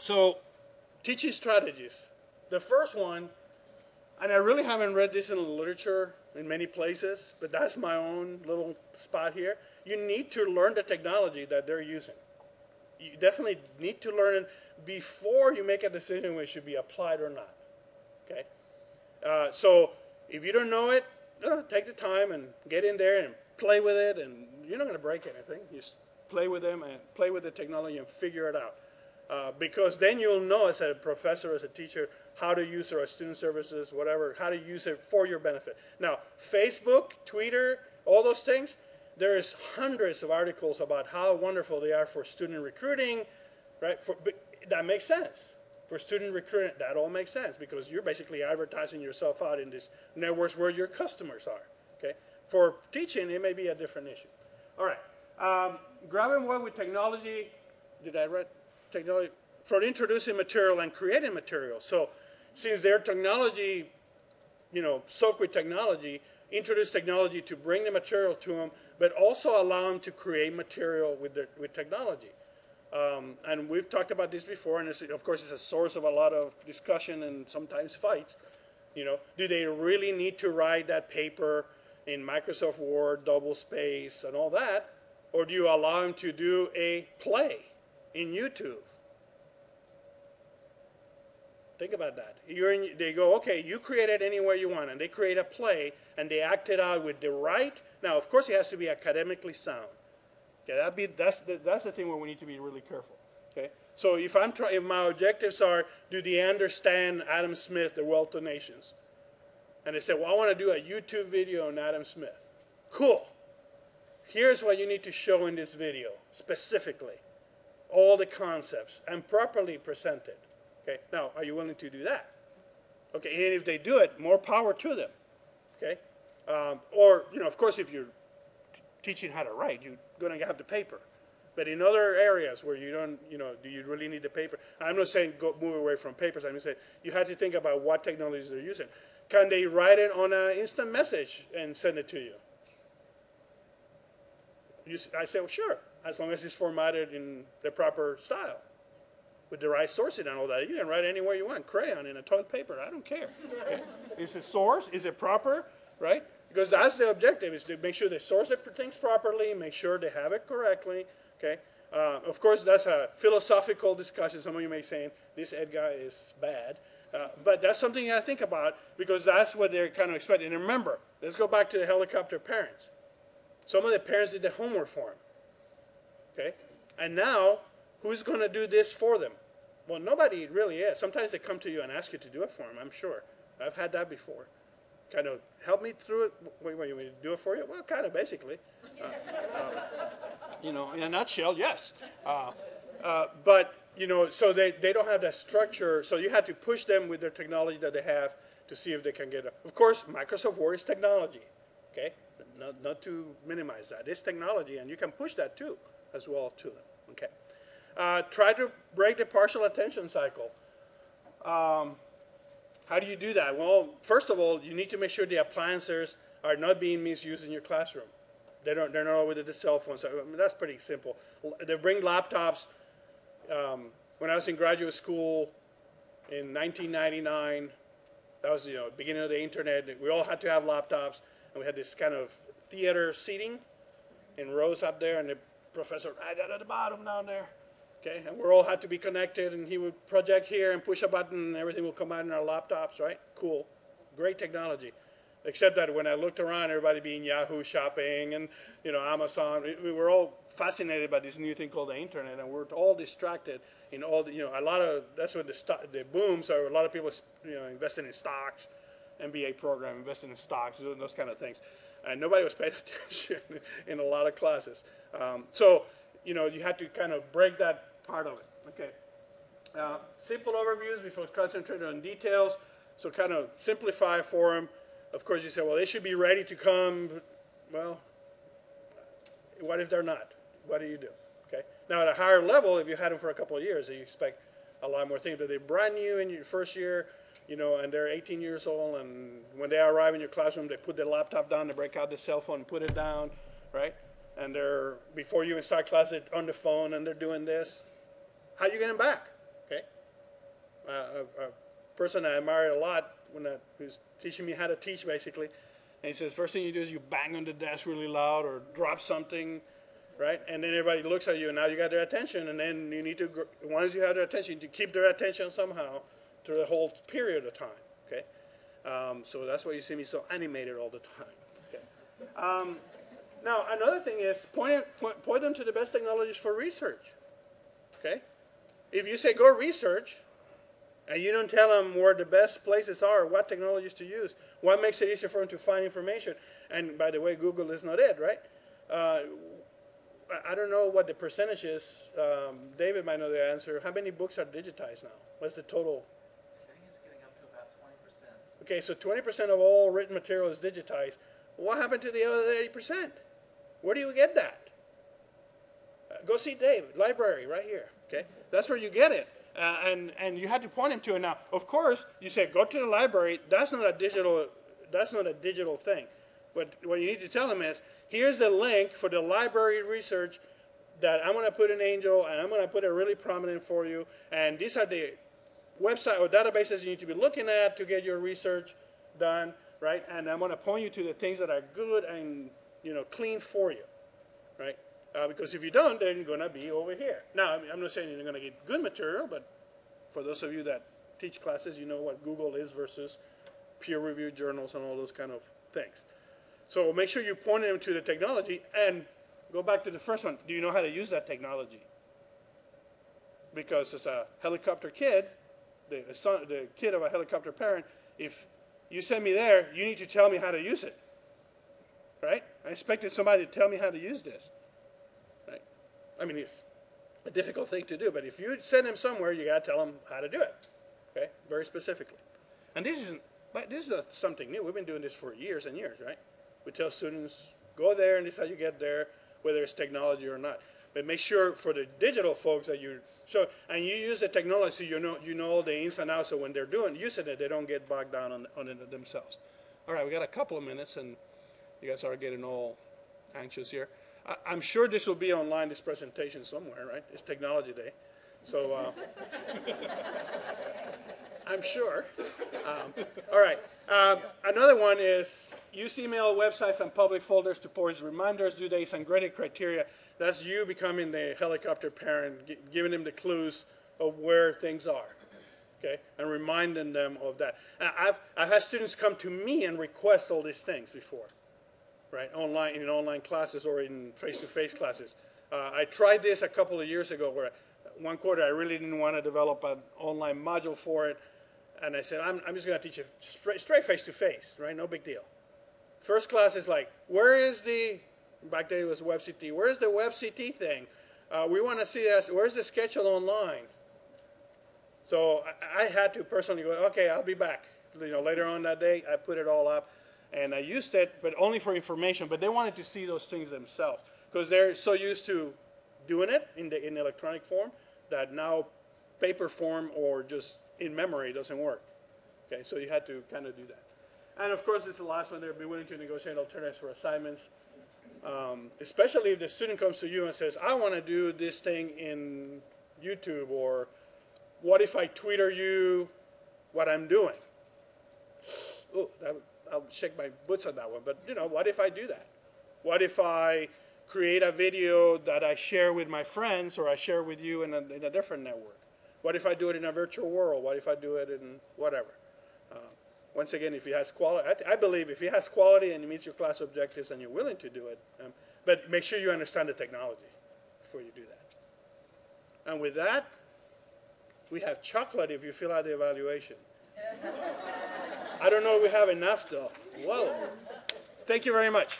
So, teaching strategies. The first one, and I really haven't read this in the literature in many places, but that's my own little spot here. You need to learn the technology that they're using. You definitely need to learn it before you make a decision whether it should be applied or not. Okay? So if you don't know it, take the time and get in there and play with it, and you're not going to break anything. You just play with them and play with the technology and figure it out. Because then you'll know as a professor, as a teacher, how to use it, or student services, whatever, how to use it for your benefit. Now, Facebook, Twitter, all those things, there's hundreds of articles about how wonderful they are for student recruiting, right? That makes sense. For student recruiting, that all makes sense because you're basically advertising yourself out in these networks where your customers are, okay? For teaching, it may be a different issue. All right, grabbing one with technology, did I write technology? For introducing material and creating material. So since their technology, soaked with technology, introduce technology to bring the material to them, but also allow them to create material with technology. And we've talked about this before, and of course it's a source of a lot of discussion and sometimes fights. Do they really need to write that paper in Microsoft Word, double space, and all that? Or do you allow them to do a play in YouTube? Think about that. They go, okay, you create it anywhere you want, and they create a play, and they act it out with the right. Now, of course, it has to be academically sound. Okay, that's the thing where we need to be really careful. Okay, so if my objectives are, do they understand Adam Smith, The Wealth of Nations? And they say, well, I want to do a YouTube video on Adam Smith. Cool. Here's what you need to show in this video specifically, all the concepts, and properly presented. Okay, now, are you willing to do that? Okay, and if they do it, more power to them. Okay, or, of course, if you're teaching how to write, you're going to have the paper. But in other areas where you don't, do you really need the paper? I'm not saying move away from papers. I'm just saying you have to think about what technologies they're using. Can they write it on an instant message and send it to you? I say, well, sure, as long as it's formatted in the proper style, with the right sourcing and all that. You can write anywhere you want, crayon in a toilet paper. I don't care. Okay? Is it sourced? Is it proper? Right? Because that's the objective, is to make sure they source the things properly, make sure they have it correctly. Okay? Of course, that's a philosophical discussion. Some of you may be saying, this Ed guy is bad. But that's something you got to think about, because that's what they're kind of expecting. And remember, let's go back to the helicopter parents. Some of the parents did the homework for them. Okay? And now, who's going to do this for them? Well, nobody really is. Sometimes they come to you and ask you to do it for them, I'm sure. I've had that before. Kind of help me through it. Wait, you want me to do it for you? Well, kind of, basically. In a nutshell, yes. But, so they don't have that structure. So you have to push them with their technology that they have to see if they can get it. Of course, Microsoft Word is technology. Okay? Not to minimize that. It's technology, and you can push that too, as well to them. Okay? Try to break the partial attention cycle. How do you do that? Well, first of all, you need to make sure the appliances are not being misused in your classroom. They're not always with the cell phones. So, that's pretty simple. They bring laptops. When I was in graduate school in 1999, that was beginning of the internet. We all had to have laptops, and we had this kind of theater seating in rows up there, and the professor right at the bottom down there. Okay, and we all had to be connected, and he would project here and push a button, and everything would come out in our laptops, right? Cool. Great technology. Except that when I looked around, everybody being Yahoo shopping and, Amazon, we were all fascinated by this new thing called the internet, and we're all distracted in all the, a lot of, that's when the boom, so a lot of people, investing in stocks, MBA program, investing in stocks, those kind of things. And nobody was paying attention in a lot of classes. So, you had to kind of break that part of it. Okay. Simple overviews before concentrating on details. So kind of simplify for them. Of course, you say, well, they should be ready to come. Well, what if they're not? What do you do? Okay. Now, at a higher level, if you had them for a couple of years, you expect a lot more things. But they're brand new in your first year, and they're 18 years old, and when they arrive in your classroom, they put their laptop down, they break out the cell phone and put it down, right? And they're, before you even start class, they're on the phone and they're doing this. How do you get them back? Okay. a person I admired a lot who's teaching me how to teach, basically. And he says, first thing you do is you bang on the desk really loud or drop something, right? And then everybody looks at you, and now you got their attention. And then you need to, once you have their attention, to keep their attention somehow through the whole period of time, okay? So that's why you see me so animated all the time. Okay? Now, another thing is point them to the best technologies for research, okay? If you say go research, and you don't tell them where the best places are, what technologies to use, what makes it easier for them to find information. And by the way, Google is not it, right? I don't know what the percentage is. David might know the answer. How many books are digitized now? What's the total? I think it's getting up to about 20%. Okay, so 20% of all written material is digitized. What happened to the other 80%? Where do you get that? Go see Dave, library, right here. Okay, that's where you get it. And you had to point him to it. Now, of course, you say go to the library. That's not a digital thing. But what you need to tell him is, here's the link for the library research that I'm going to put in Angel, and I'm going to put it really prominent for you. And these are the website or databases you need to be looking at to get your research done, right? And I'm going to point you to the things that are good and clean for you, right? Because if you don't, then you're going to be over here. Now, I'm not saying you're going to get good material, but for those of you that teach classes, you know what Google is versus peer-reviewed journals and all those kind of things. So make sure you point them to the technology, and go back to the first one. Do you know how to use that technology? Because as a helicopter kid, the kid of a helicopter parent, if you send me there, you need to tell me how to use it, right? I expected somebody to tell me how to use this. I mean, it's a difficult thing to do, but if you send them somewhere, you got to tell them how to do it, okay? Very specifically. And this is not something new. We've been doing this for years and years, right? We tell students, go there, and this is how you get there, whether it's technology or not. But make sure for the digital folks that you show, and you use the technology so you know the ins and outs, so when they're using it, they don't get bogged down on it themselves. All right, we got a couple of minutes, and you guys are getting all anxious here. I'm sure this will be online, this presentation somewhere, right? It's Technology Day. So I'm sure. All right. Another one is use email, websites, and public folders to post reminders, due dates, and grading criteria. That's you becoming the helicopter parent, giving them the clues of where things are, okay, and reminding them of that. I've had students come to me and request all these things before. Right, in online classes or in face-to-face classes. I tried this a couple of years ago where one quarter I really didn't want to develop an online module for it, and I said, I'm just going to teach it straight face-to-face, right, no big deal. First class is like, where is the, back then it was WebCT, where's the WebCT thing? We want to see this, where's the schedule online? So I had to personally go, okay, I'll be back. Later on that day, I put it all up. And I used it, but only for information. But they wanted to see those things themselves because they're so used to doing it in electronic form that now paper form or just in memory doesn't work. Okay, so you had to kind of do that. And of course, this is the last one. They'll be willing to negotiate alternatives for assignments, especially if the student comes to you and says, "I want to do this thing in YouTube," or "What if I Twitter you what I'm doing?" Oh, I'll shake my boots on that one, but what if I do that? What if I create a video that I share with my friends or I share with you in a different network? What if I do it in a virtual world? What if I do it in whatever? Once again, if it has quality, I believe if it has quality and it meets your class objectives and you're willing to do it, but make sure you understand the technology before you do that. And with that, we have chocolate if you fill out the evaluation. I don't know if we have enough, though. Whoa. Thank you very much.